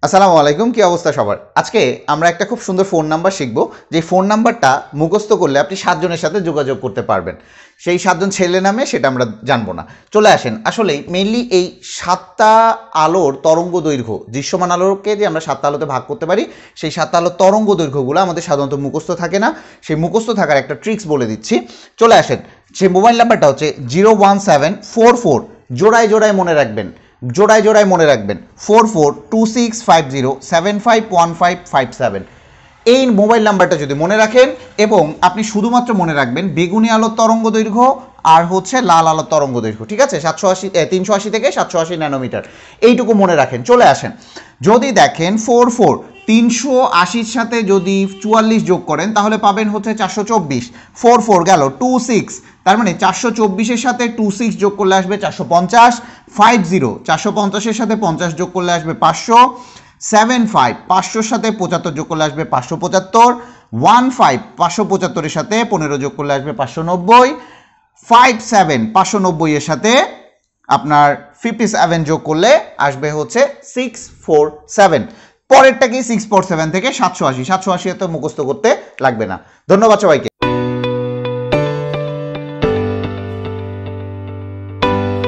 আসসালামু আলাইকুম, কি অবস্থা সবার? আজকে আমরা একটা খুব সুন্দর ফোন নাম্বার শিখবো, যে ফোন নাম্বারটা মুখস্থ করলে আপনি 7 জনের সাথে যোগাযোগ করতে পারবেন। সেই 7 জন ছেলে নামে সেটা আমরা জানবো না। চলে আসেন, আসলে মেইনলি এই 7টা আলোর তরঙ্গ দৈর্ঘ্য, দৃশ্যমান আলোকে যে আমরা 7টা আলোতে ভাগ করতে পারি, সেই 7টা আলোর তরঙ্গ দৈর্ঘ্যগুলো আমাদের সাধারণত মুখস্থ থাকে না। সেই মুখস্থ থাকার একটা ট্রিক্স বলে দিচ্ছি। চলে আসেন, সেই মোবাইল নাম্বারটা হচ্ছে 01744, জোড়ায় জোড়ায় মনে রাখবেন, জোড়ায় জোড়ায় মনে রাখবেন 442650751557। এই মোবাইল নাম্বারটা যদি মনে রাখেন এবং আপনি শুধুমাত্র মনে রাখবেন বেগুনি আলোর তরঙ্গ দৈর্ঘ্য আর হচ্ছে লাল আলোর তরঙ্গ দৈর্ঘ্য, ঠিক আছে? 380 থেকে 780 ন্যানোমিটার, এইটুকু মনে রাখেন। চলে আসেন, যদি দেখেন 380-র সাথে যদি 44 যোগ করেন তাহলে পাবেন হচ্ছে 424। 44 গেল 26, তার মানে 424-এর সাথে 26 যোগ করলে আসবে 450। 450-এর সাথে 50 যোগ করলে আসবে 500। 500-র সাথে 75 যোগ করলে আসবে 575। 575-এর সাথে 15 যোগ করলে আসবে 590। 590-এর সাথে আপনার 57 যোগ করলে আসবে হচ্ছে 647। পরেরটা কি 647 থেকে 780। 780 এত মুখস্থ করতে লাগবে না। ধন্যবাদ সবাইকে।